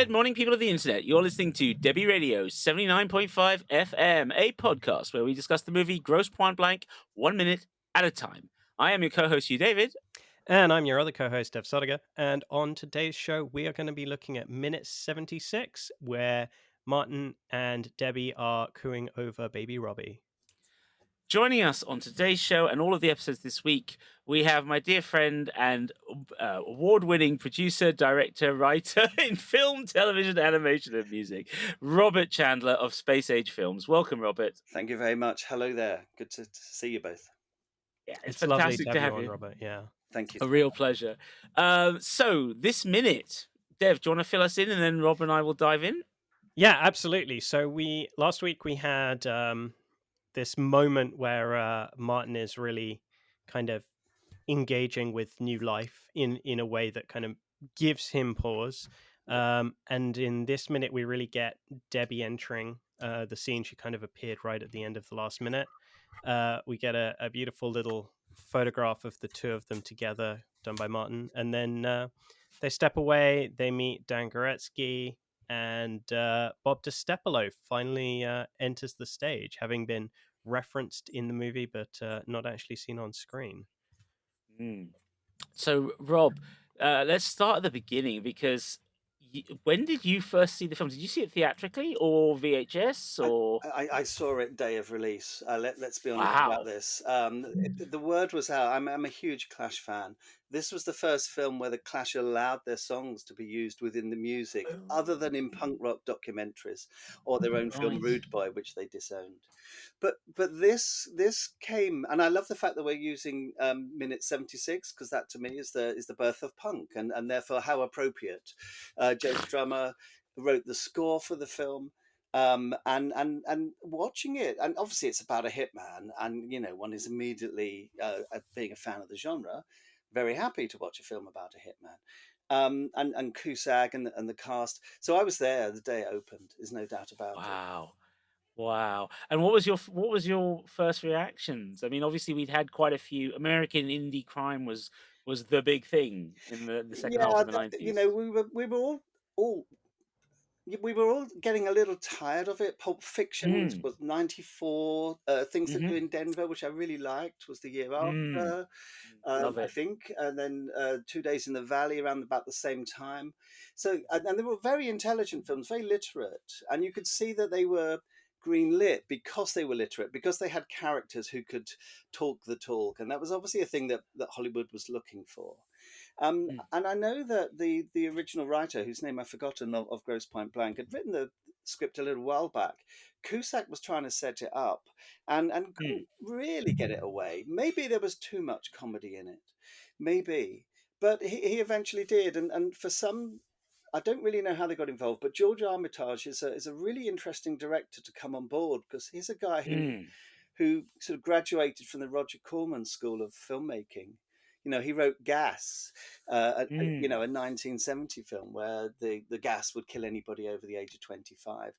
Good morning, people of the internet. You're listening to Debi Radio 79.5 FM, a podcast where we discuss the movie Grosse Pointe Blank 1 minute at a time. I am your co-host, Hugh David. And I'm your other co-host, Dev Sodiger. And on today's show, we are going to be looking at minute 76, where Martin and Debbie are cooing over baby Robbie. Joining us on today's show and all of the episodes this week, we have my dear friend and award-winning producer, director, writer in film, television, animation, and music, Robert Chandler of Space Age Films. Welcome, Robert. Thank you very much. Hello there. Good to see you both. Yeah, It's fantastic lovely to have you on, you. Robert. Yeah. Thank you. A real pleasure. So this minute, Dev, do you want to fill us in, and then Rob and I will dive in? Yeah, absolutely. So last week we had this moment where Martin is really kind of engaging with new life in a way that kind of gives him pause. And in this minute, we really get Debbie entering the scene. She kind of appeared right at the end of the last minute. We get a beautiful little photograph of the two of them together done by Martin. And then they step away. They meet Dan Goretzky, and Bob DiStefano finally enters the stage, having been referenced in the movie, but not actually seen on screen. So, Rob, let's start at the beginning, because when did you first see the film? Did you see it theatrically or VHS? Or I saw it day of release. Let's be honest Wow. about this. The word was out. I'm a huge Clash fan. This was the first film where the Clash allowed their songs to be used within the music, other than in punk rock documentaries or their own film Right. Rude Boy, which they disowned. But this came, and I love the fact that we're using minute 76, because that to me is the birth of punk, and therefore how appropriate. Joe Strummer wrote the score for the film. And watching it, and obviously it's about a hitman, and one is immediately being a fan of the genre, very happy to watch a film about a hitman. And Cusack and the cast. So I was there the day it opened. There's no doubt about it. Wow. And what was your first reactions? I mean, obviously we'd had quite a few. American indie crime was the big thing in the second half of the 90s. We were all getting a little tired of it. Pulp Fiction was 94. Things That Do in Denver, which I really liked, was the year after, Love I it. think. And then 2 Days in the Valley around about the same time. So, and they were very intelligent films, very literate. And you could see that they were green lit because they were literate, because they had characters who could talk the talk. And that was obviously a thing that Hollywood was looking for. And I know that the original writer, whose name I've forgotten, of Grosse Pointe Blank, had written the script a little while back. Cusack was trying to set it up and couldn't really get it away. Maybe there was too much comedy in it, maybe. But he eventually did. And for some, I don't really know how they got involved, but George Armitage is a really interesting director to come on board, because he's a guy who sort of graduated from the Roger Corman School of Filmmaking. He wrote Gas, a 1970 film where the gas would kill anybody over the age of 25.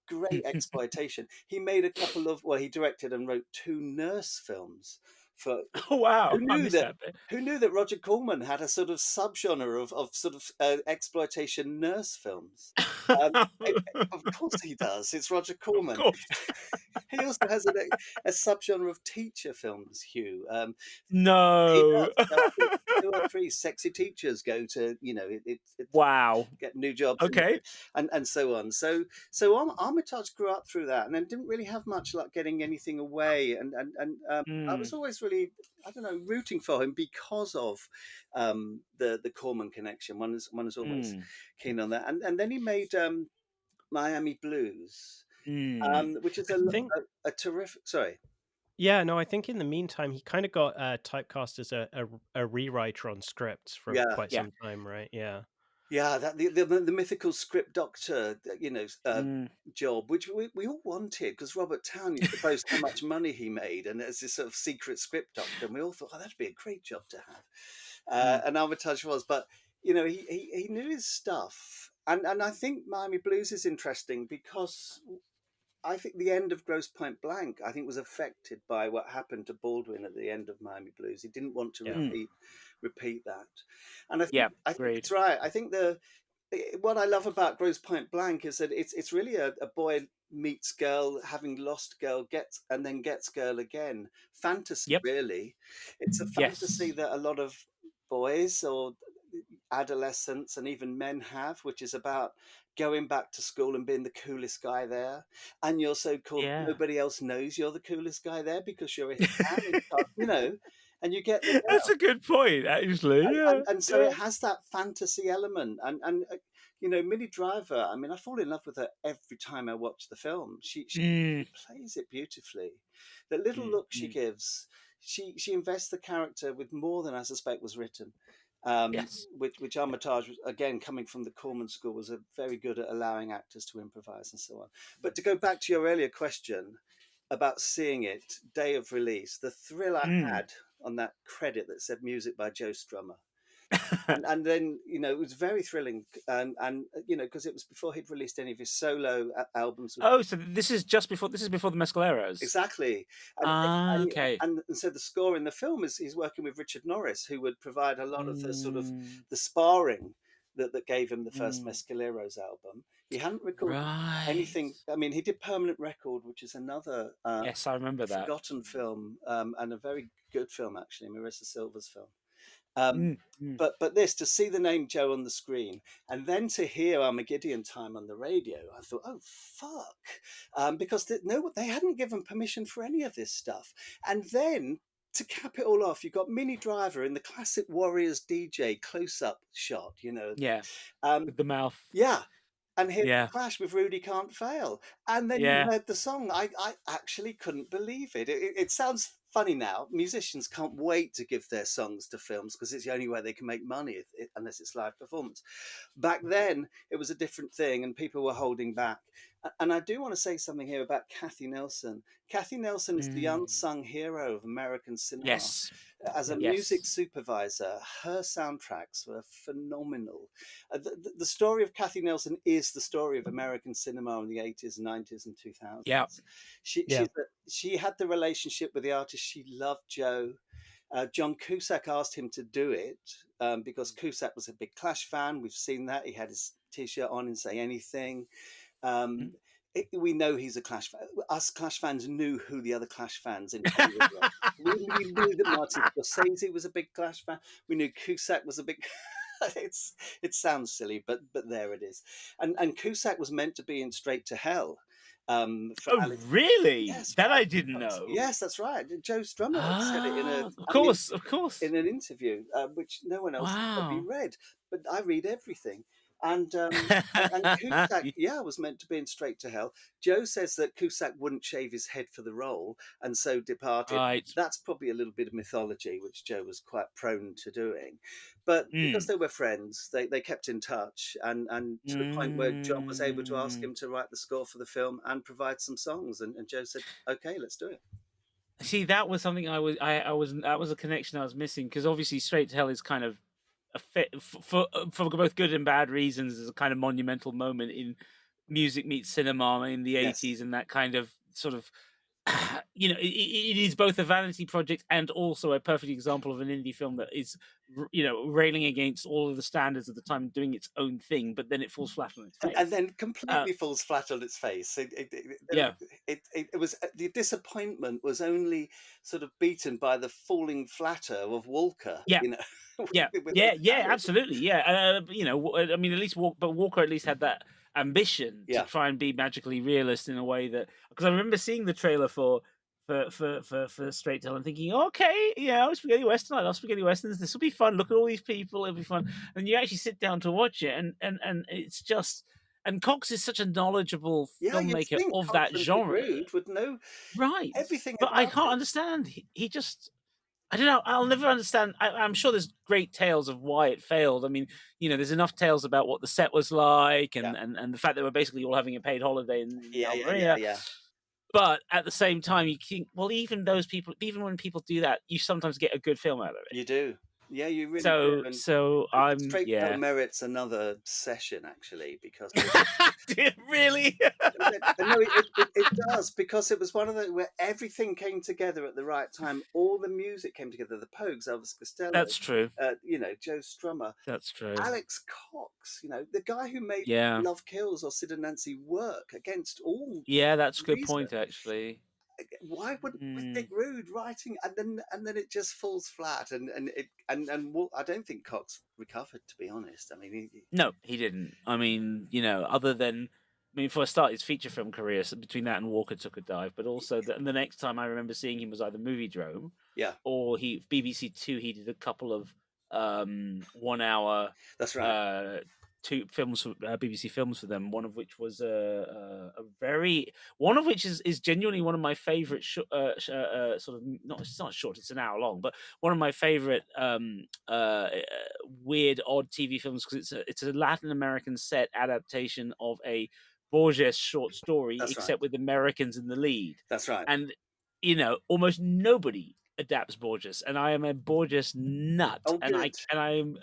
Great exploitation. He made a couple of, he directed and wrote 2 nurse films. Oh, wow. Who knew that Roger Corman had a sort of subgenre of sort of exploitation nurse films? Of course he does. It's Roger Corman. Of course. He also has a subgenre of teacher films, Hugh. No. He does. 2 or 3 sexy teachers go to, Wow. get new jobs. Okay. And so on. So Armitage grew up through that, and then didn't really have much luck getting anything away. And I was always really, I don't know, rooting for him because of the Corman connection. One is always keen on that. And then he made Miami Blues, which is a terrific. Sorry. Yeah, no, I think in the meantime he kind of got typecast as a rewriter on scripts for quite some time, right? Yeah. Yeah, that the mythical script doctor, job, which we all wanted, because Robert Town used to boast how much money he made, and as this sort of secret script doctor, and we all thought, that'd be a great job to have. And Armitage was, but he knew his stuff, and I think Miami Blues is interesting because I think the end of Grosse Pointe Blank, I think, was affected by what happened to Baldwin at the end of Miami Blues. He didn't want to repeat that, and I think it's right. I think what I love about Grosse Pointe Blank is that it's really a boy meets girl, having lost girl, gets girl again. Fantasy, Yep. really. It's a fantasy Yes. that a lot of boys or adolescents and even men have, which is about going back to school and being the coolest guy there. And you're so cool, Yeah. nobody else knows you're the coolest guy there because you're a man, and you get the That's a good point, actually. Yeah. and so Yeah. it has that fantasy element and Minnie Driver, I mean, I fall in love with her every time I watch the film. She Mm, plays it beautifully. The little mm, look she mm. gives, she invests the character with more than I suspect was written. Yes. Which Armitage, again, coming from the Corman School, was a very good at allowing actors to improvise and so on. But to go back to your earlier question about seeing it day of release, the thrill I Mm. had on that credit that said music by Joe Strummer. And then it was very thrilling, and because it was before he'd released any of his solo albums. Oh, so this is before the Mescaleros. Exactly, and Ah, and, okay. and so the score in the film is he's working with Richard Norris, who would provide a lot of the sort of Mm, the sparring that gave him the first mm. Mescaleros album. He hadn't recorded Right. anything. I mean, he did Permanent Record, which is another Yes, I remember that. forgotten film, and a very good film actually, Marissa Silva's film. Um, Mm, mm. but this, to see the name Joe on the screen and then to hear Armageddon Time on the radio, I thought, oh fuck, because they hadn't given permission for any of this stuff. And then to cap it all off, you've got Minnie Driver in the classic Warriors DJ close-up shot, Yeah, um, with the mouth. yeah. And here's Yeah, the Clash with Rudy Can't Fail. And then you yeah. heard the song. I actually couldn't believe it. It sounds funny now. Musicians can't wait to give their songs to films because it's the only way they can make money unless it's live performance. Back then, it was a different thing and people were holding back. And I do want to say something here about Kathy Nelson. Kathy Nelson is the Mm. unsung hero of American cinema. Yes, As a music yes. supervisor, her soundtracks were phenomenal. The story of Kathy Nelson is the story of American cinema in the 80s, 90s, and 2000s. Yeah. Yeah. She had the relationship with the artist. She loved Joe. John Cusack asked him to do it because Cusack was a big Clash fan. We've seen that. He had his T-shirt on and Say Anything. Mm. We know he's a Clash fan. Us Clash fans knew who the other Clash fans in Hollywood were. We knew that Martin Scorsese was a big Clash fan. We knew Cusack was a big. It sounds silly, but there it is. And Cusack was meant to be in Straight to Hell. For Oh, Alex. really? Yes, That I didn't know. yes, that's right. Joe Strummer had said it Of I mean, course, of course. in an interview, which no one else has probably Wow. read, but I read everything. And Cusack, was meant to be in Straight to Hell. Joe says that Cusack wouldn't shave his head for the role and so departed. Right. That's probably a little bit of mythology, which Joe was quite prone to doing. But because Mm. they were friends, they kept in touch and to the point where John was able to ask him to write the score for the film and provide some songs. And Joe said, okay, let's do it. See, that was something I was that was a connection I was missing because obviously Straight to Hell is kind of a fit for both good and bad reasons. Is a kind of monumental moment in music meets cinema in the Yes. 80s, and that kind of sort of it is both a vanity project and also a perfect example of an indie film that is railing against all of the standards of the time, doing its own thing, but then it falls flat on its face. And then completely falls flat on its face. It was the disappointment was only sort of beaten by the falling flatter of Walker. Yeah. Yeah, with absolutely, yeah. I mean, at least Walker at least had that ambition to try and be magically realist in a way that, because I remember seeing the trailer for Straight to Hell and thinking, okay, spaghetti western, I love spaghetti westerns. This will be fun. Look at all these people; it'll be fun. And you actually sit down to watch it, and it's just. And Cox is such a knowledgeable filmmaker of Cox that and genre, Rude would know right? everything. But I about can't it. understand. He just. I don't know. I'll never understand. I'm sure there's great tales of why it failed. I mean, there's enough tales about what the set was like and the fact that we're basically all having a paid holiday in Almeria. Yeah. But at the same time, you think, well, even those people, even when people do that, you sometimes get a good film out of it. You do. Yeah, you really So do. And so I'm Straight Bell yeah. merits another session, actually, because Really? no, it does, because it was one of the where everything came together at the right time. All the music came together. The Pogues, Elvis Costello, That's true. Joe Strummer, That's true. Alex Cox, the guy who made Yeah. Love Kills or Sid and Nancy work against all Yeah, that's a good reason. point, actually. Why wouldn't with Mm. Dick Rude writing, and then it just falls flat, I don't think Cox recovered, to be honest. I mean, No, he didn't. I mean, other than, for a start, his feature film career, so between that and Walker took a dive, but also the next time I remember seeing him was either Movie Drome yeah, or BBC Two. He did a couple of 1 hour that's right. two films for BBC Films for them. One of which was one of which is genuinely one of my favorite sort of, not, it's not short, it's an hour long, but one of my favorite weird odd TV films, because it's a Latin American set adaptation of a Borges short story, That's right. except with Americans in the lead. That's right. And almost nobody adapts Borges, and I am a Borges nut. Oh, And good.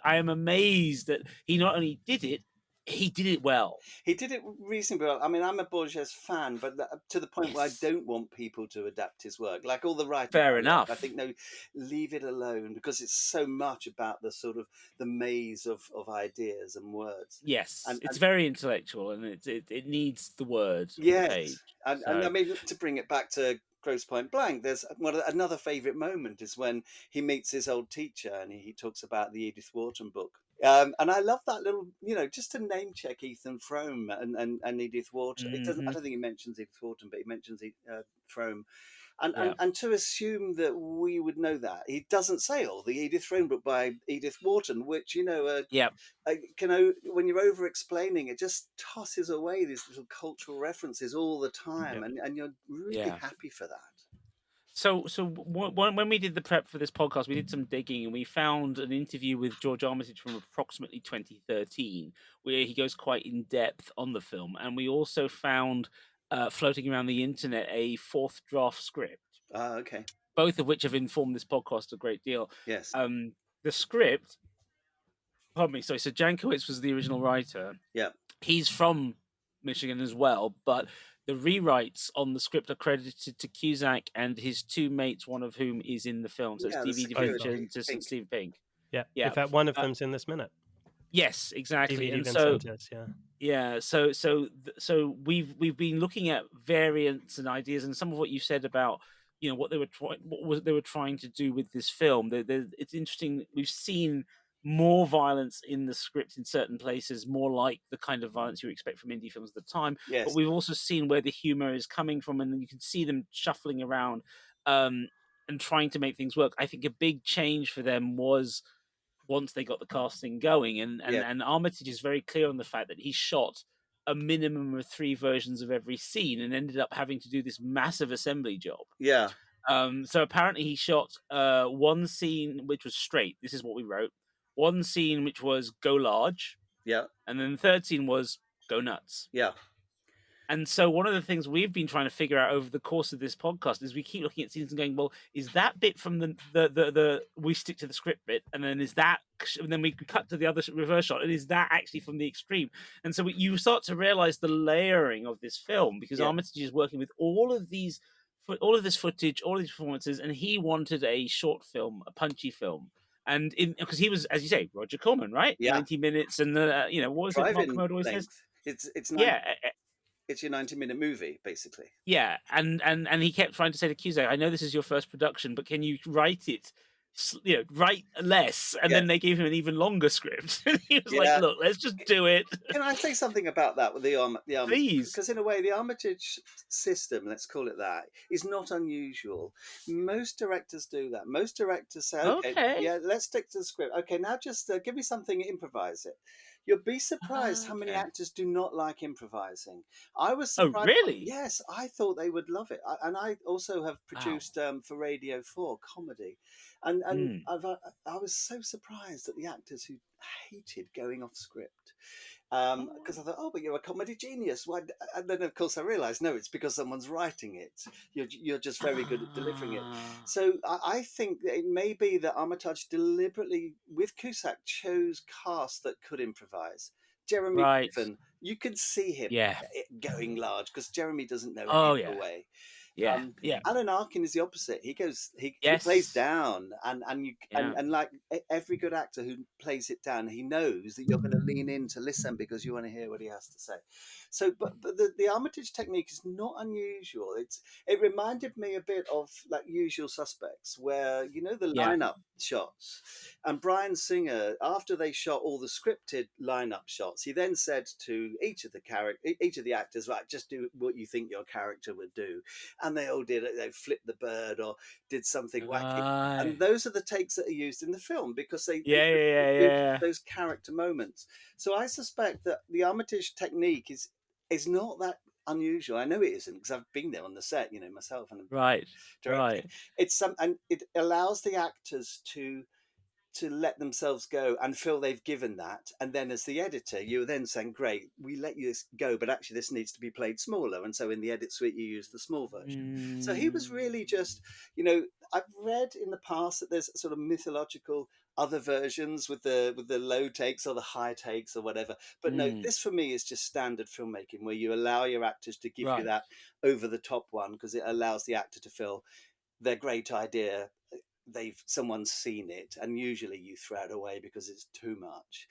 I am amazed that he not only did it, he did it well. He did it reasonably well. I mean, I'm a Borges fan, but to the point where I Yes. don't want people to adapt his work. Like all the writers, Fair I love. enough. I think, no, leave it alone, because it's so much about the sort of the maze of ideas and words. Yes, And it's very intellectual, and it needs the word on the yes, page. and I So mean, to bring it back to Grosse Pointe Blank, there's another favourite moment is when he meets his old teacher and he talks about the Edith Wharton book. And I love that little, just to name check Ethan Frome and Edith Wharton. It doesn't. I don't think he mentions Edith Wharton, but he mentions Frome. yeah, And to assume that we would know that, he doesn't say, "Oh, the Edith Frome book by Edith Wharton," which yeah, when you're over explaining, it just tosses away these little cultural references all the time, Yeah. and you're really yeah. happy for that. So when we did the prep for this podcast, we did some digging and we found an interview with George Armitage from approximately 2013, where he goes quite in depth on the film, and we also found floating around the internet a fourth draft script, Okay. both of which have informed this podcast a great deal. Yes. The script, pardon me, sorry. So Jankowitz was the original writer. Yeah. He's from Michigan as well, but the rewrites on the script are credited to Cusack and his two mates, one of whom is in the film. So Yeah, it's the DVD Fincher security, and Pink. Steve Pink. Yeah. Yeah. In fact, one of Uh, them's in this minute. Yes, exactly. DVD And so Vincennes, yeah. yeah, so we've been looking at variants and ideas, and some of what you said about what they were trying to do with this film. It's interesting. We've seen more violence in the script in certain places, more like the kind of violence you expect from indie films at the time. But Yes. we've also seen where the humor is coming from, and you can see them shuffling around and trying to make things work. I think a big change for them was once they got the casting going, and Yeah. Armitage is very clear on the fact that he shot a minimum of 3 versions of every scene and ended up having to do this massive assembly job. Yeah. So apparently he shot one scene which was straight. This is what we wrote. One scene which was go large, Yeah. and then the third scene was go nuts. Yeah. And so one of the things we've been trying to figure out over the course of this podcast is we keep looking at scenes and going, well, is that bit from the we stick to the script bit, and then and then we cut to the other reverse shot, and is that actually from the extreme? And so you start to realize the layering of this film, because Yeah. Armitage is working with all of this footage, all of these performances, and he wanted a short film, a punchy film. And because he was, as you say, Roger Corman, right? Yeah. 90 minutes, and what was it? Mark Drive-in Kermode always says, length. It's yeah. It's your 90-minute movie, basically. Yeah, and he kept trying to say to Cusack, I know this is your first production, but can you write it, write less? And then they gave him an even longer script. And he was like, look, let's just do it. Can I say something about that with the Armitage? Please. Because in a way, the Armitage system, let's call it that, is not unusual. Most directors do that. Most directors say, okay. Yeah, let's stick to the script. Okay, now just give me something, improvise it. You'll be surprised how many actors do not like improvising. I was surprised. Oh, really? Yes, I thought they would love it. And I also have produced for Radio 4 comedy. And I was so surprised at the actors who hated going off script. Because I thought, oh, but you're a comedy genius. Why? And then, of course, I realised, no, it's because someone's writing it. You're just very good at delivering it. Ah, So I think that it may be that Armitage deliberately, with Cusack, chose cast that could improvise. Jeremy right. Piven, you could see him Yeah. going large because Jeremy doesn't know any Oh, other yeah. way. Yeah. Yeah. Alan Arkin is the opposite. He plays Yes. down, Yeah. and like every good actor who plays it down, he knows that you're going to lean in to listen because you want to hear what he has to say. So, but the Armitage technique is not unusual. It reminded me a bit of like Usual Suspects, where you know the Yeah. lineup shots, and Bryan Singer, after they shot all the scripted lineup shots, he then said to each of the actors, right, just do what you think your character would do, and they all did it. They flipped the bird or did something wacky. Right. And those are the takes that are used in the film because they Yeah. those character moments. So I suspect that the Armitage technique is not that unusual. I know it isn't because I've been there on the set, you know, myself and Right. directing. Right. And it allows the actors to let themselves go and feel they've given that, and then as the editor you're then saying, great, we let you go, but actually this needs to be played smaller, and so in the edit suite you use the small version. So he was really just, you know, I've read in the past that there's sort of mythological other versions with the low takes or the high takes or whatever, but no, this for me is just standard filmmaking where you allow your actors to give you Right. that over the top one because it allows the actor to feel their great idea, someone's seen it, and usually you throw it away because it's too much.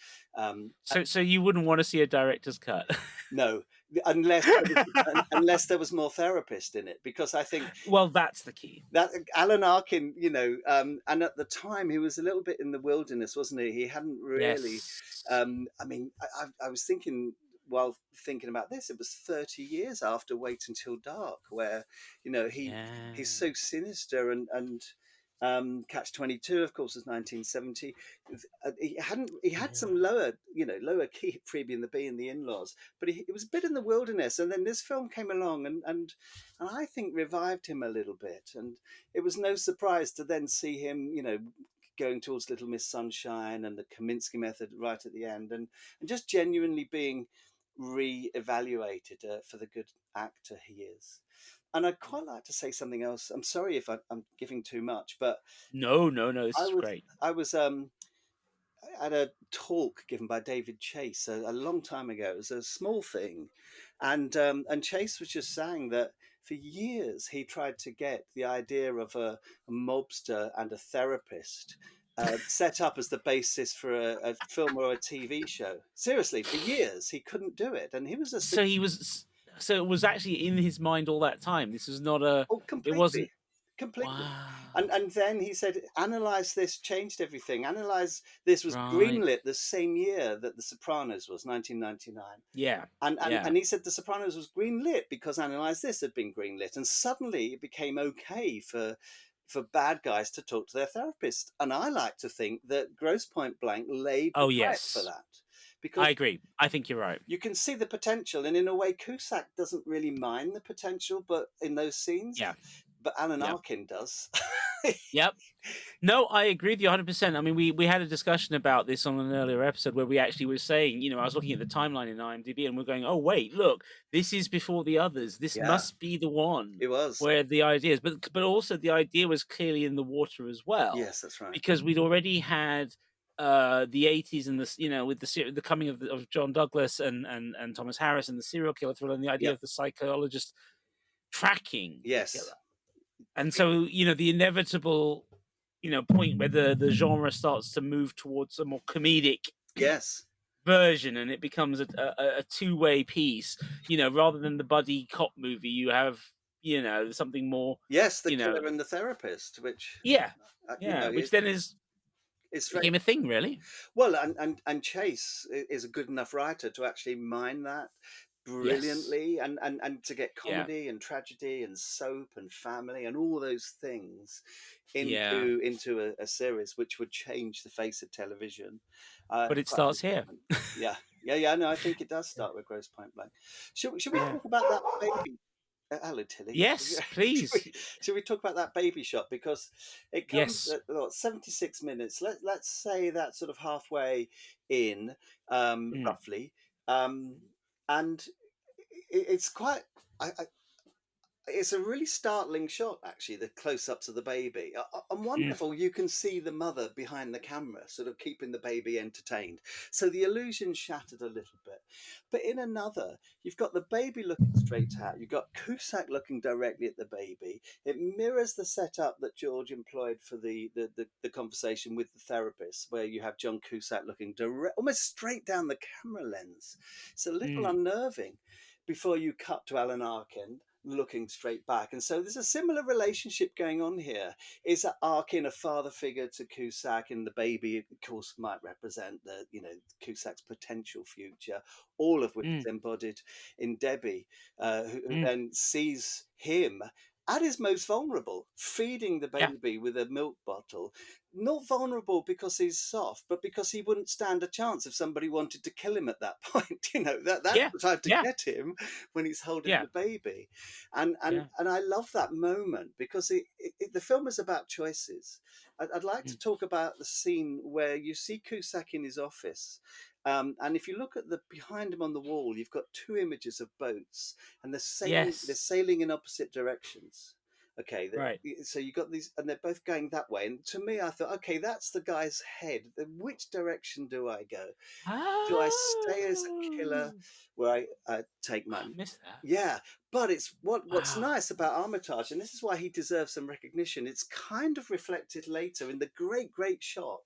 So you wouldn't want to see a director's cut? No, unless there was more therapist in it, because I think Well, that's the key. that Alan Arkin, you know, and at the time he was a little bit in the wilderness, wasn't he? He hadn't really. Yes. I mean, I was thinking while thinking about this, it was 30 years after Wait Until Dark, where you know he's so sinister and Catch 22, of course, was 1970. He had some lower key Freebie and the Bee and the In-Laws, but it was a bit in the wilderness. And then this film came along and I think revived him a little bit. And it was no surprise to then see him, you know, going towards Little Miss Sunshine and the Kaminsky Method right at the end, and just genuinely being re-evaluated for the good actor he is. And I'd quite like to say something else. I'm sorry if I'm giving too much, but No. This is great. I was at a talk given by David Chase a long time ago. It was a small thing, and Chase was just saying that for years he tried to get the idea of a mobster and a therapist set up as the basis for a film or a TV show. Seriously, for years he couldn't do it, and he was a So it was actually in his mind all that time. This was not a. oh, It wasn't. completely. Wow. And then he said, analyze this changed everything. Analyze this was Right. greenlit the same year that The Sopranos was, 1999. Yeah. And he said The Sopranos was greenlit because Analyze This had been greenlit, and suddenly it became okay for bad guys to talk to their therapist. And I like to think that Grosse Pointe Blank laid the pipe for that, because I agree. I think you're right. you can see the potential, and in a way Cusack doesn't really mind the potential, but in those scenes, Yeah. but Alan Arkin does. Yep. No, I agree with you 100%. I mean, we had a discussion about this on an earlier episode where we actually were saying, you know, I was looking at the timeline in IMDb and we're going, oh, wait, look, this is before the others. This must be the one. It was. Where the idea is. But also the idea was clearly in the water as well. Yes, that's right. Because we'd already had the 80s and this, you know, with the coming of John Douglas and Thomas Harris and the serial killer thriller, and the idea of the psychologist tracking the killer. And so, you know, the inevitable, you know, point where the genre starts to move towards a more comedic version, and it becomes a two-way piece, you know, rather than the buddy cop movie, you have, you know, something more. Yes, the killer and the therapist, which which then became a thing, really. Well, and Chase is a good enough writer to actually mine that brilliantly, and to get comedy and tragedy and soap and family and all those things into a series which would change the face of television. But it starts here. No, I think it does start with Grosse Pointe Blank. Should we talk about that baby? Hello, Tilly. Yes, please. Should we talk about that baby shot, because it comes at 76 minutes. Let's say that sort of halfway in, roughly. And it's quite. It's a really startling shot, actually, the close-ups of the baby. And wonderful, you can see the mother behind the camera, sort of keeping the baby entertained. So the illusion's shattered a little bit. But in another, you've got the baby looking straight out. You've got Cusack looking directly at the baby. It mirrors the setup that George employed for the conversation with the therapist, where you have John Cusack looking almost straight down the camera lens. It's a little unnerving before you cut to Alan Arkin looking straight back. And so there's a similar relationship going on here. Is that Arkin a father figure to Cusack, and the baby, of course, might represent the, Cusack's potential future, all of which is embodied in Debbie, who then sees him at his most vulnerable, feeding the baby with a milk bottle. Not vulnerable because he's soft, but because he wouldn't stand a chance if somebody wanted to kill him at that point. That's the time to get him, when he's holding the baby. And I love that moment, because the film is about choices. I'd like to talk about the scene where you see Cusack in his office. And if you look at behind him on the wall, you've got two images of boats, and they're sailing in opposite directions. Okay, right. So you got these, and they're both going that way. And to me, I thought, okay, that's the guy's head. Which direction do I go? Do I stay as a killer, where I take my... I missed that. Yeah, but it's what's nice about Armitage, and this is why he deserves some recognition. It's kind of reflected later in the great shot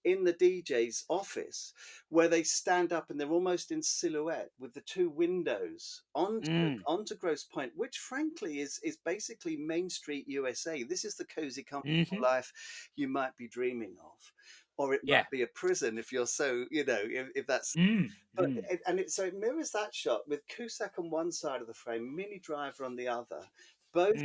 in the DJ's office, where they stand up and they're almost in silhouette with the two windows onto Grosse Pointe, which frankly is basically Main Street USA. This is the cozy, comfortable life you might be dreaming of, or it might be a prison if you're so, if that's. But so it mirrors that shot with Cusack on one side of the frame, Minnie Driver on the other, both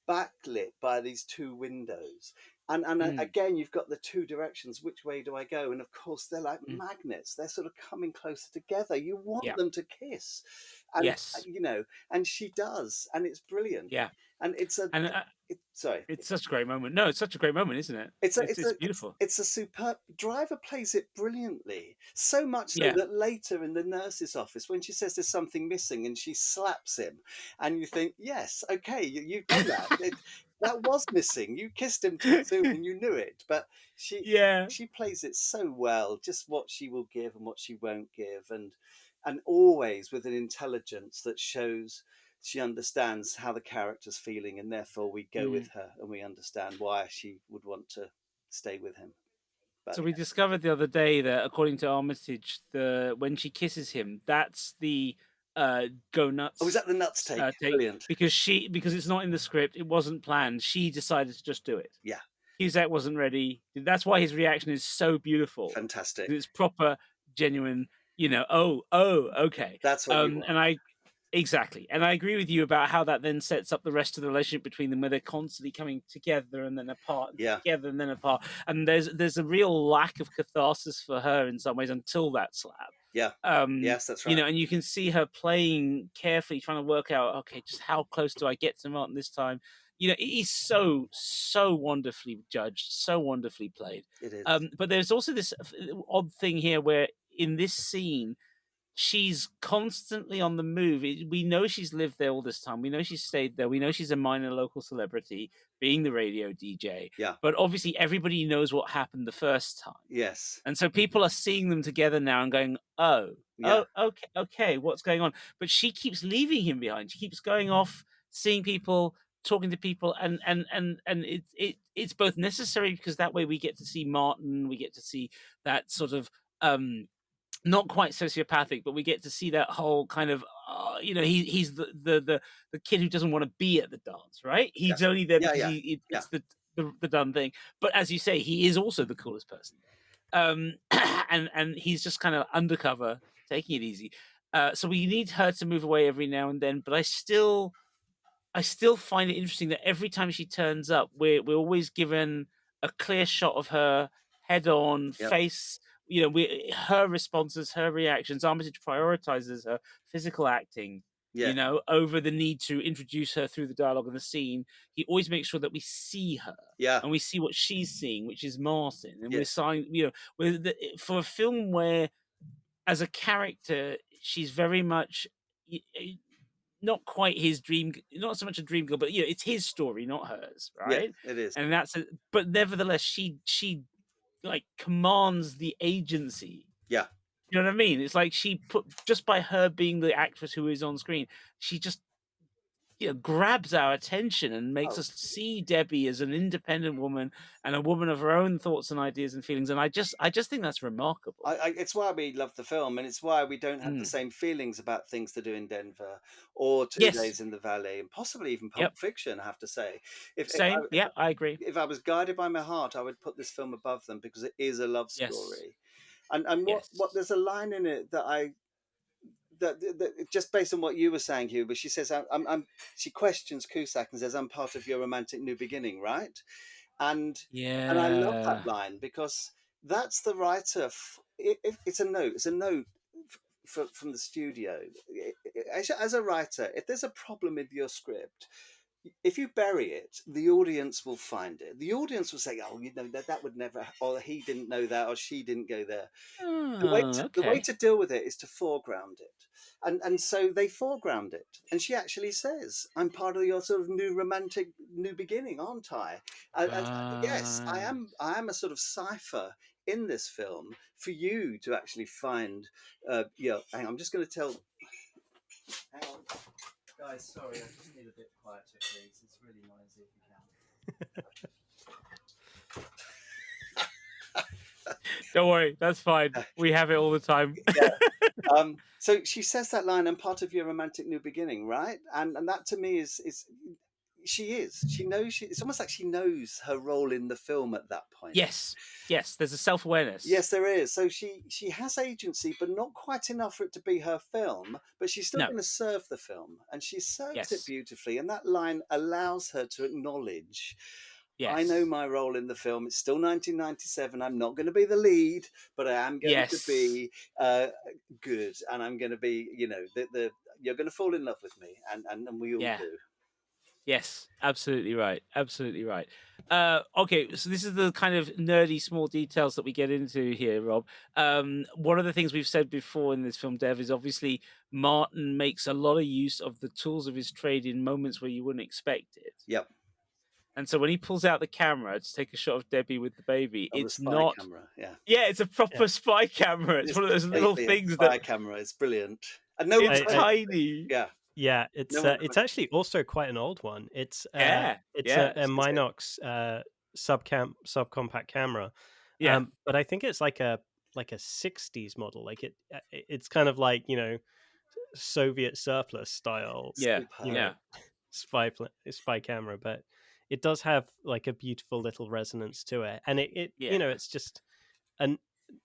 backlit by these two windows. And again, you've got the two directions. Which way do I go? And of course, they're like magnets. They're sort of coming closer together. You want them to kiss, and and she does, and it's brilliant. Yeah, and it's sorry, it's such a great moment. No, it's such a great moment, isn't it? It's beautiful. It's a superb. Driver plays it brilliantly. So much so that later in the nurse's office, when she says there's something missing, and she slaps him, and you think, yes, okay, you've done that. That was missing. You kissed him too soon, and you knew it. But she plays it so well, just what she will give and what she won't give, and always with an intelligence that shows she understands how the character's feeling, and therefore we go with her, and we understand why she would want to stay with him. But, so we discovered the other day that, according to Armitage, when she kisses him, that's the go nuts. Oh, was that the nuts take? Brilliant. Because it's not in the script, it wasn't planned. She decided to just do it. Yeah. Cusack wasn't ready. That's why his reaction is so beautiful. Fantastic. It's proper, genuine. Okay. That's what you want. Exactly. And I agree with you about how that then sets up the rest of the relationship between them, where they're constantly coming together and then apart, together and then apart. And there's a real lack of catharsis for her in some ways until that slap. Yeah. Yes, that's right. And you can see her playing carefully, trying to work out, okay, just how close do I get to Martin this time? It is so wonderfully judged, so wonderfully played. It is. But there's also this odd thing here where in this scene, she's constantly on the move. We know she's lived there all this time. We know she's stayed there. We know she's a minor local celebrity, being the radio DJ. Yeah. But obviously everybody knows what happened the first time. Yes. And so people are seeing them together now and going, okay, what's going on? But she keeps leaving him behind. She keeps going off, seeing people, talking to people, and it's both necessary, because that way we get to see Martin, we get to see that sort of not quite sociopathic, but we get to see that whole kind of, he's the kid who doesn't want to be at the dance, right? He's only there because it's the done thing. But as you say, he is also the coolest person. And he's just kind of undercover, taking it easy. So we need her to move away every now and then. But I still find it interesting that every time she turns up, we're always given a clear shot of her head on, face. Her responses, her reactions. Armitage prioritizes her physical acting, over the need to introduce her through the dialogue and the scene. He always makes sure that we see her, and we see what she's seeing, which is Martin. And we're signing, for a film where, as a character, she's very much not quite his dream, not so much a dream girl, but it's his story, not hers, Yes, right? it is. And but nevertheless, she like commands the agency. Yeah. You know what I mean? It's like she put, just by her being the actress who is on screen, she just grabs our attention and makes Oh. us see Debbie as an independent woman and a woman of her own thoughts and ideas and feelings. And I just think that's remarkable. It's why we love the film, and it's why we don't have the same feelings about Things to Do in Denver or Two Yes. Days in the Valley, and possibly even Yep. Pulp Fiction, I have to say. Same. Yeah, I agree. If I was guided by my heart, I would put this film above them because it is a love Yes. story. And Yes. what there's a line in it that that just based on what you were saying, Hugh, but she says, she questions Cusack and says, "I'm part of your romantic new beginning," right? And I love that Yeah. line because that's the writer. It's a note. It's a note from the studio. As a writer, if there's a problem with your script, if you bury it, the audience will find it. The audience will say, "Oh, that would never," or "He didn't know that," or "She didn't go there." The way to deal with it is to foreground it. And so they foreground it. And she actually says, "I'm part of your sort of new romantic new beginning, aren't I?" And yes, I am a sort of cipher in this film for you to actually find. Hang on, I'm just going to tell. Hang on. Guys, sorry, I just need a bit quieter, please. It's really noisy if you can. Don't worry, that's fine. We have it all the time. Yeah. So she says that line, "I'm part of your romantic new beginning," right? And that to me is she knows it's almost like she knows her role in the film at that point. Yes, there's a self-awareness. Yes, there is. So she has agency, but not quite enough for it to be her film. But she's still going to serve the film, and she serves it beautifully. And that line allows her to acknowledge, I know my role in the film. It's still 1997. I'm not going to be the lead, but I am going to be good, and I'm going to be, you're going to fall in love with me, and we all do. Yes, absolutely right. Absolutely right. Okay, so this is the kind of nerdy small details that we get into here, Rob. One of the things we've said before in this film, Dev, is obviously Martin makes a lot of use of the tools of his trade in moments where you wouldn't expect it. Yep. And so when he pulls out the camera to take a shot of Debbie with the baby, it's the spy not camera. Yeah. Yeah, it's a proper spy camera. It's one of those little things spy camera. It's brilliant. And no it's tiny. Yeah. Yeah, it's actually also quite an old one. It's a Minox subcompact camera. Yeah. But I think it's like a 60s model. Like it's kind of like, Soviet surplus style. Spy camera, but it does have like a beautiful little resonance to it, and it it's just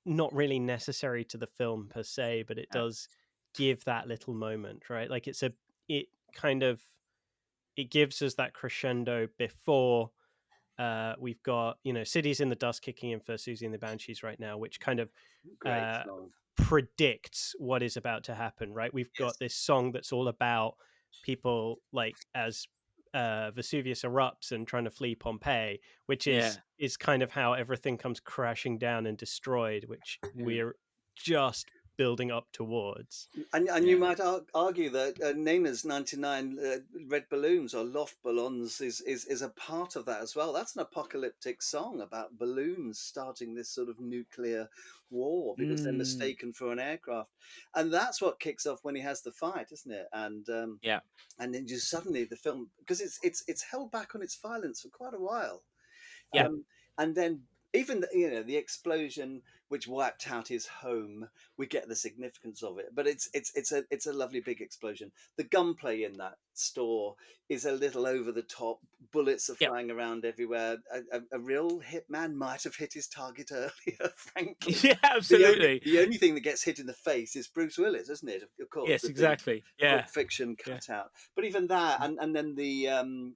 not really necessary to the film per se, but it does give that little moment, right? Like it gives us that crescendo before we've got Cities in the Dust kicking in for Susie and the Banshees right now, which kind of predicts what is about to happen, right? We've got this song that's all about people like as Vesuvius erupts and trying to flee Pompeii, which is kind of how everything comes crashing down and destroyed, which we're just building up towards. And you might argue that Nina's 99 Red Balloons or Loft Ballons is a part of that as well. That's an apocalyptic song about balloons starting this sort of nuclear war because they're mistaken for an aircraft. And that's what kicks off when he has the fight, isn't it? And and then just suddenly the film, because it's held back on its violence for quite a while. And then even the explosion which wiped out his home, we get the significance of it. But it's a lovely big explosion. The gunplay in that store is a little over the top. Bullets are flying around everywhere. A real hitman might have hit his target earlier, frankly. Yeah, absolutely. The only thing that gets hit in the face is Bruce Willis, isn't it? Of course. Yes, exactly. Pulp Fiction cut out. But even that, and then the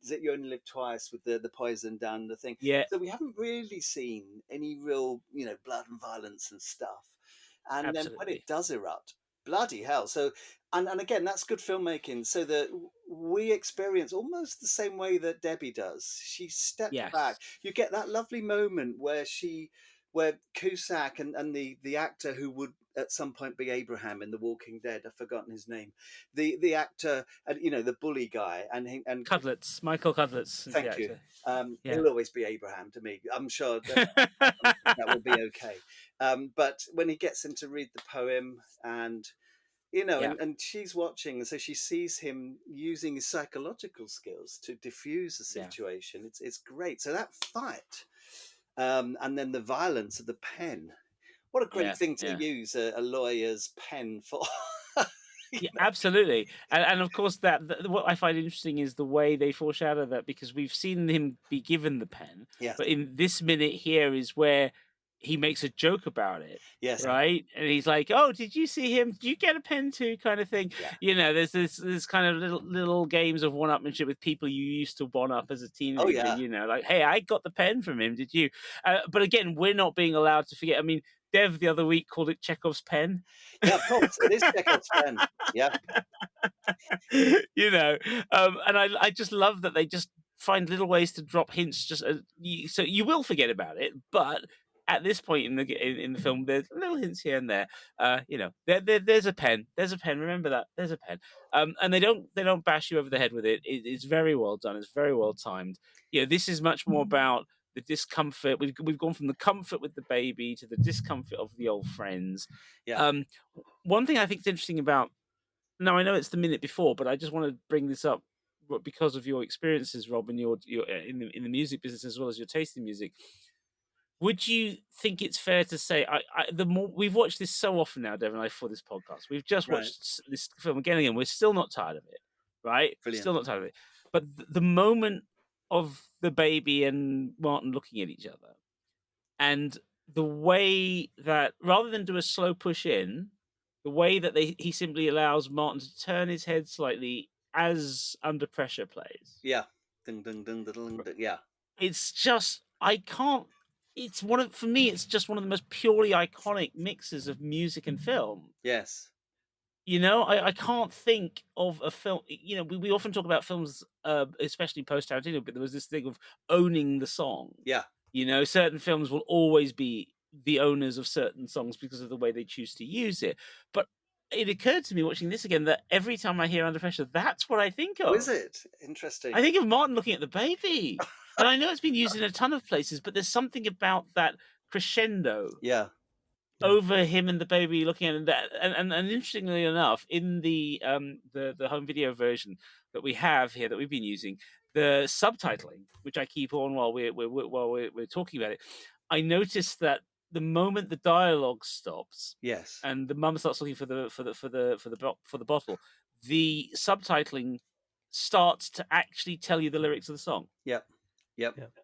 that You Only Live Twice with the poison down the thing. Yeah. So we haven't really seen any real, blood and violence and stuff. And then when it does erupt, bloody hell. So, and again, that's good filmmaking, so that we experience almost the same way that Debbie does. She steps back. You get that lovely moment where Cusack and the actor who at some point be Abraham in The Walking Dead. I've forgotten his name. The actor, the bully guy, and Cudlitz, Michael Cudlitz is the thank you. actor. He'll always be Abraham to me. I'm sure that will be okay. But when he gets him to read the poem, and and she's watching, and so she sees him using his psychological skills to diffuse the situation. It's great. So that fight, and then the violence of the pen. What a great thing to use a lawyer's pen for. Yeah, absolutely. And of course, what I find interesting is the way they foreshadow that, because we've seen him be given the pen. Yes. But in this minute here is where he makes a joke about it. Yes. Right? And he's like, "Oh, did you see him? Did you get a pen too?" kind of thing. Yeah. There's this kind of little games of one-upmanship with people you used to one-up as a teenager. Oh, yeah. Like, "Hey, I got the pen from him. Did you?" But again, we're not being allowed to forget. I mean, Dev the other week called it Chekhov's pen. Yeah, of course, it is Chekhov's pen. Yeah. And I just love that they just find little ways to drop hints. So you will forget about it, but at this point in the film, there's little hints here and there. There's a pen. There's a pen. Remember that. There's a pen. And they don't bash you over the head with it. It's very well done. It's very well timed. This is much more about the discomfort. We've gone from the comfort with the baby to the discomfort of the old friends. Yeah. One thing I think is interesting about, now I know it's the minute before, but I just want to bring this up because of your experiences, Rob, and your in the music business, as well as your taste in music. Would you think it's fair to say, the more we've watched this so often now, Devin and I, for this podcast, we've just watched this film again and again. We're still not tired of it, right? Brilliant. Still not tired of it. But the moment of the baby and Martin looking at each other, and the way that, rather than do a slow push in, the way that he simply allows Martin to turn his head slightly as Under Pressure plays. Yeah. Ding, ding, ding, ding, ding, yeah. It's just, for me, it's just one of the most purely iconic mixes of music and film. Yes. I can't think of a film. We often talk about films, especially post Tarantino, but there was this thing of owning the song. Yeah. Certain films will always be the owners of certain songs because of the way they choose to use it. But it occurred to me watching this again that every time I hear Under Pressure, that's what I think of. Oh, is it? Interesting. I think of Martin looking at the baby. And I know it's been used in a ton of places, but there's something about that crescendo. Yeah. Over him and the baby looking at him. And interestingly enough, in the home video version that we have here that we've been using, the subtitling, which I keep on while we're talking about it, I noticed that the moment the dialogue stops, yes, and the mum starts looking for the bottle, the subtitling starts to actually tell you the lyrics of the song. Yep.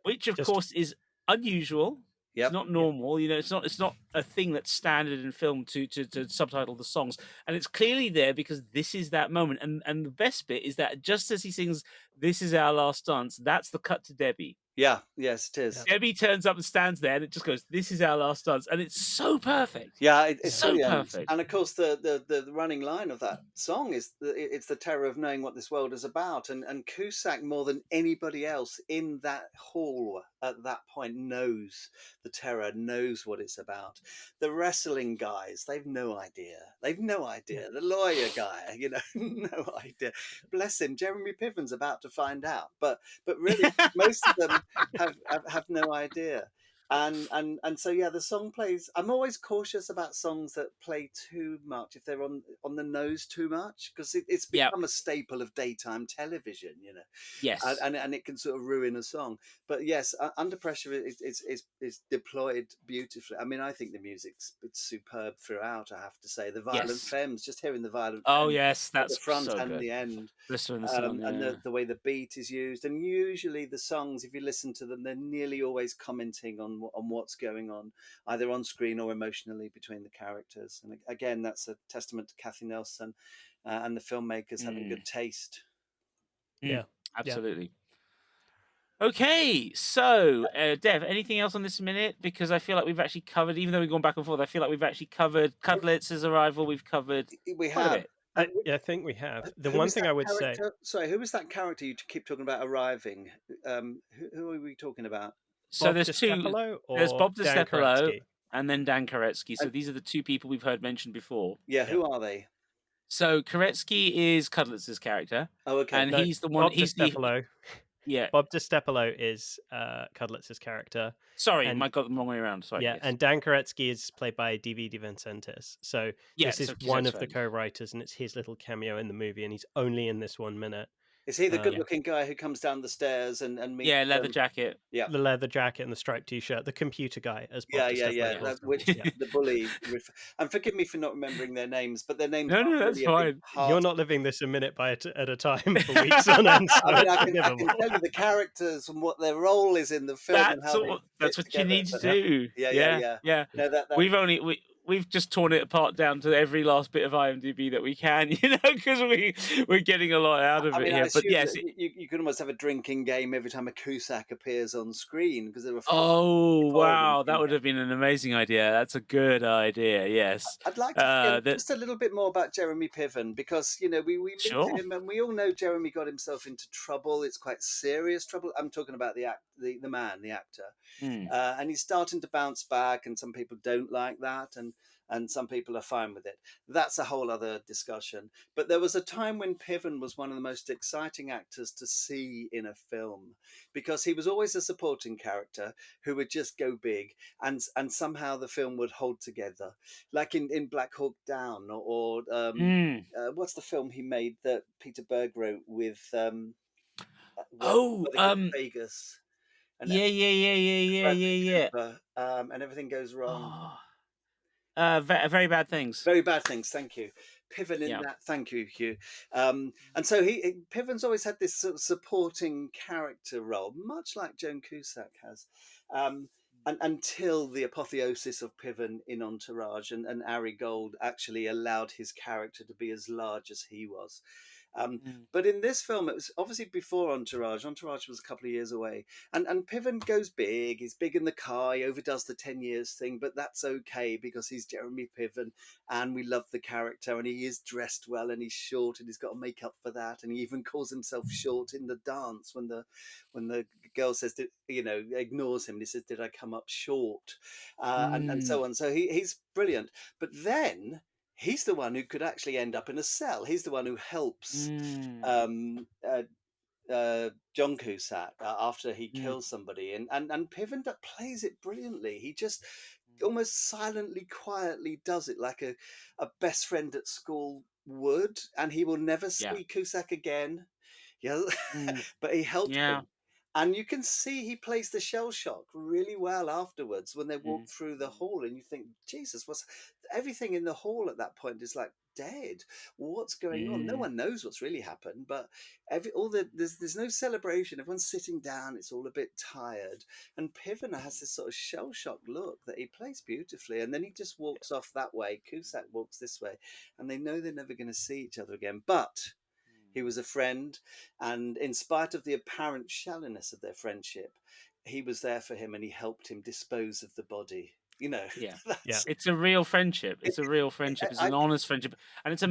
Which of course is unusual. Yep. It's not normal, it's not a thing that's standard in film to subtitle the songs. And it's clearly there because this is that moment. And the best bit is that just as he sings "This Is Our Last Dance," that's the cut to Debbie. Yeah, yes, it is. Debbie turns up and stands there, and it just goes, "This is our last dance," and it's so perfect. Yeah, it's so brilliant. perfect. And of course, the running line of that song is it's the terror of knowing what this world is about. And Cusack, more than anybody else in that hall at that point, knows the terror, knows what it's about. The wrestling guys, they've no idea. The lawyer guy, no idea. Bless him, Jeremy Piven's about to find out, but really, most of them have no idea. And so the song plays. I'm always cautious about songs that play too much, if they're on the nose too much, because it's become a staple of daytime television, Yes, and it can sort of ruin a song. But yes, Under Pressure is deployed beautifully. I mean, I think the music's superb throughout. I have to say, the violent femmes, just hearing the violent. Oh yes, that's the front so and good. The end, and the way the beat is used, and usually the songs, if you listen to them, they're nearly always commenting on what's going on, either on screen or emotionally between the characters. And again, that's a testament to Kathy Nelson and the filmmakers having good taste. Yeah, absolutely. Okay, so Dev, anything else on this minute? Because I feel like we've actually covered, even though we've gone back and forth, I feel like we've actually covered Cudlitz's arrival. We've covered. We have. I think we have. The one thing I would say. Sorry, who was that character you keep talking about arriving? Who are we talking about? So there's two. There's Bob DiStefano. and then Dan Koretsky. So And- these are the two people we've heard mentioned before. Yeah, who are they? So Koretsky is Cudlitz's character, Oh, okay. and No, he's the one. Bob He's the DiStefano. yeah. Bob DiStefano is Cudlitz's character. Sorry, and- I got them the wrong way around. Sorry. Yeah, yes. and Dan Koretsky is played by D.V. DeVincentis. So Yeah, this is so one Cusack's of the friend. co-writers, and it's his little cameo in the movie, and he's only in this 1 minute. Is he the Yeah. good-looking guy who comes down the stairs and meets? Yeah, leather jacket. Yeah. The leather jacket and the striped t-shirt, the computer guy, as Bob Yeah. DiStefano calls him. Which Yeah. the bully. And forgive me for not remembering their names, but their names. No, aren't that's really a big fine. part. You're not living this a minute at a time for weeks on end. So I mean, I it's can tell forgivable. you the characters and what their role is in the film and how That's they what fit you need together, to but- do. Yeah. No, that We've just torn it apart down to every last bit of IMDb that we can, because we're getting a lot out of I it mean, I here. But assume yes, that you can almost have a drinking game every time a Cusack appears on screen because there are. oh wow, that in would have been an amazing idea. That's a good idea. Yes. I'd like to hear just a little bit more about Jeremy Piven because we meet Sure. him and we all know Jeremy got himself into trouble. It's quite serious trouble. I'm talking about the man, the actor, and he's starting to bounce back. And some people don't like that, and some people are fine with it. That's a whole other discussion. But there was a time when Piven was one of the most exciting actors to see in a film because he was always a supporting character who would just go big and somehow the film would hold together. Like in Black Hawk Down or what's the film he made that Peter Berg wrote with Vegas. And Yeah. and everything goes wrong. Very bad things. Very bad things. Thank you, Piven. In that, thank you, Hugh. And so Piven's always had this sort of supporting character role, much like Joan Cusack has, and until the apotheosis of Piven in Entourage, and Ari Gold actually allowed his character to be as large as he was. But in this film, it was obviously before Entourage. Entourage was a couple of years away. And Piven goes big. He's big in the car. He overdoes the 10 years thing, but that's okay because he's Jeremy Piven and we love the character and he is dressed well and he's short and he's got makeup for that. And he even calls himself short in the dance when the girl says, ignores him. And he says, did I come up short? And so on. So he's brilliant. But then he's the one who could actually end up in a cell. He's the one who helps John Cusack after he kills somebody. And Piven plays it brilliantly. He just almost silently, quietly does it like a best friend at school would. And he will never see Cusack again. Yeah, but he helped him. And you can see he plays the shell shock really well afterwards when they walk through the hall and you think, Jesus, everything in the hall at that point is like dead. What's going on? No one knows what's really happened, but there's no celebration. Everyone's sitting down. It's all a bit tired. And Piven has this sort of shell shock look that he plays beautifully. And then he just walks off that way. Cusack walks this way and they know they're never going to see each other again. But he was a friend, and in spite of the apparent shallowness of their friendship, he was there for him and he helped him dispose of the body. It's a real friendship. It's a real friendship. It's an honest friendship, and it's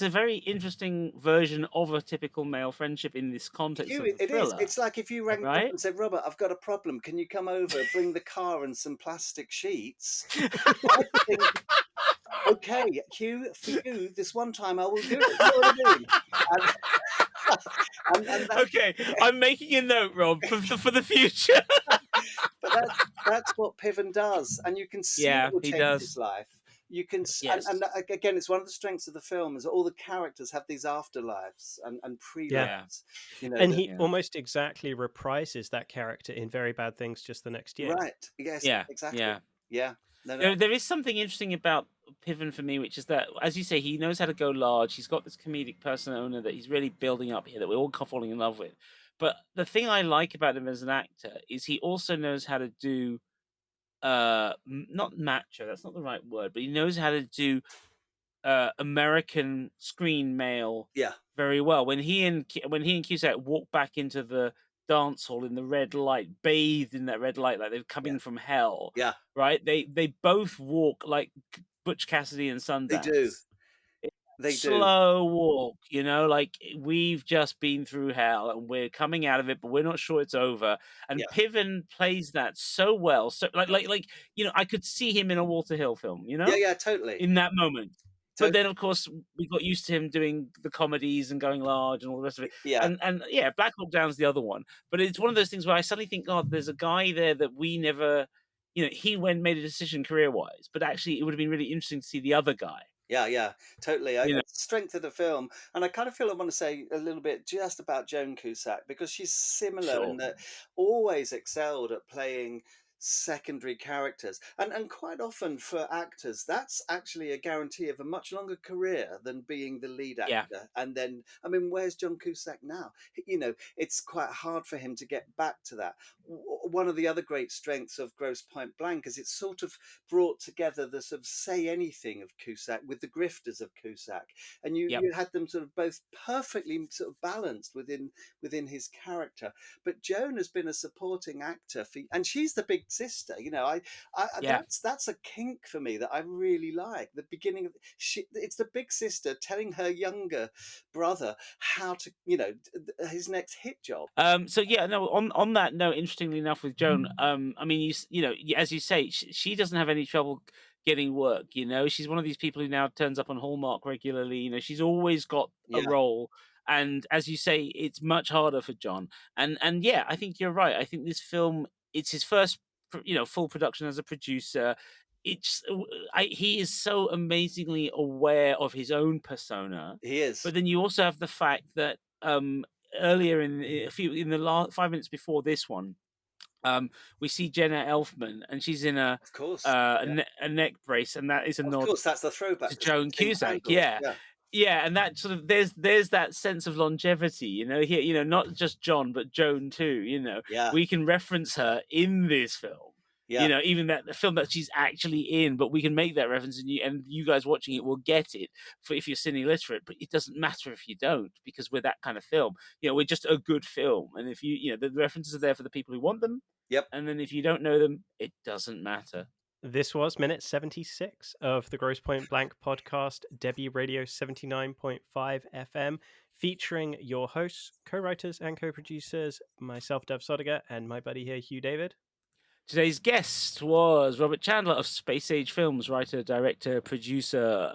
a very interesting version of a typical male friendship in this context. It is. It's like if you rang up and said, "Robert, I've got a problem. Can you come over, bring the car and some plastic sheets?" I think, okay, Hugh, for you, this one time I will do it. You know what I mean? Okay, I'm making a note, Rob, for the future. But that's what Piven does, and you can see it will change his life. You can, and again, it's one of the strengths of the film is that all the characters have these afterlives and pre-lives. And he almost exactly reprises that character in Very Bad Things just the next year. Right? Yes. Yeah. Exactly. Yeah. No. There is something interesting about Piven for me, which is that, as you say, he knows how to go large. He's got this comedic persona that he's really building up here that we're all falling in love with. But the thing I like about him as an actor is he also knows how to do, not macho, that's not the right word, but he knows how to do American screen male very well. When he and Cusack walk back into the dance hall in the red light, bathed in that red light like they're coming from hell. Yeah. Right? They both walk like Butch Cassidy and Sundance. They do. They do. slow walk, like we've just been through hell and we're coming out of it, but we're not sure it's over. And Yeah. Piven plays that so well. So I could see him in a Walter Hill film, Yeah, totally. in that moment. But Totally. then, of course, we got used to him doing the comedies and going large and all the rest of it. Yeah. And yeah, Black Hawk Down's the other one. But it's one of those things where I suddenly think, God, there's a guy there that we never, he made a decision career-wise, but actually it would have been really interesting to see the other guy. Yeah, totally. You know, It's the strength of the film, and I kind of feel I want to say a little bit just about Joan Cusack because she's similar in sure. that always excelled at playing secondary characters, and quite often for actors that's actually a guarantee of a much longer career than being the lead Yeah. actor. And then, I mean, where's John Cusack now? It's quite hard for him to get back to that. One of the other great strengths of Grosse Pointe Blank is it's sort of brought together the sort of say anything of Cusack with the grifters of Cusack, and Yep. you had them sort of both perfectly sort of balanced within his character. But Joan has been a supporting actor and she's the big sister. Yeah. That's a kink for me that I really like. The beginning of it's the big sister telling her younger brother how to, his next hit job. So yeah, no. On that note, interestingly enough, with Joan, I mean, as you say, she doesn't have any trouble getting work. She's one of these people who now turns up on Hallmark regularly. She's always got a Yeah. role, and as you say, it's much harder for John. And yeah, I think you're right. I think this film, it's his first, full production as a producer. He is so amazingly aware of his own persona. He is. But then you also have the fact that earlier in the last 5 minutes before this one, we see Jenna Elfman, and she's in Of course. a neck brace, and that is a Of nod course, that's the throwback to to Joan 16 Cusack. Candles. Yeah, and that sort of there's that sense of longevity, here, not just John, but Joan too. Yeah. We can reference her in this film. Yeah. Even that the film that she's actually in, but we can make that reference, and you guys watching it will get it if you're cine literate. But it doesn't matter if you don't, because we're that kind of film. We're just a good film, and if the references are there for the people who want them. Yep. And then if you don't know them, it doesn't matter. This was minute 76 of the Grosse Pointe Blank podcast, Debi Radio 79.5 FM, featuring your hosts, co-writers and co-producers, myself, Dev Sodiger, and my buddy here, Hugh David. Today's guest was Robert Chandler of Space Age Films, writer, director, producer,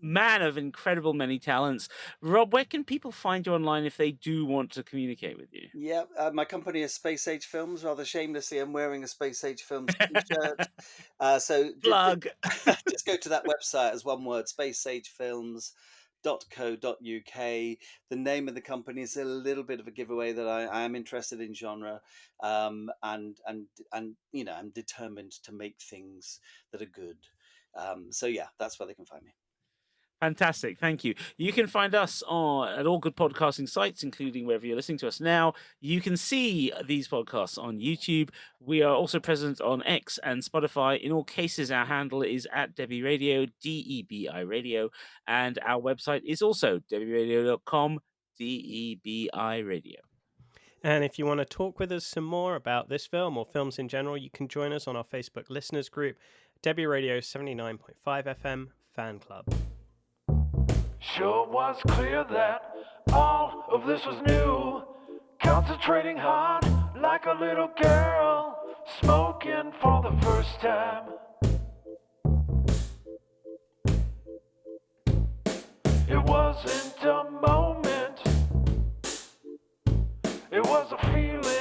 man of incredible many talents. Rob, where can people find you online if they do want to communicate with you? Yeah, my company is Space Age Films. Rather shamelessly, I'm wearing a Space Age Films t-shirt. So Plug. Just go to that website as one word, spaceagefilms.co.uk. The name of the company is a little bit of a giveaway that I am interested in genre, and I'm determined to make things that are good. So yeah, that's where they can find me. Fantastic. Thank you. You can find us at all good podcasting sites, including wherever you're listening to us now. You can see these podcasts on YouTube. We are also present on X and Spotify. In all cases, our handle is at Debi Radio, DEBI Radio. And our website is also debiradio.com, DEBI Radio. And if you want to talk with us some more about this film or films in general, you can join us on our Facebook listeners group, Debi Radio 79.5 FM Fan Club. Sure was clear that all of this was new. Concentrating hard like a little girl, smoking for the first time. It wasn't a moment, it was a feeling.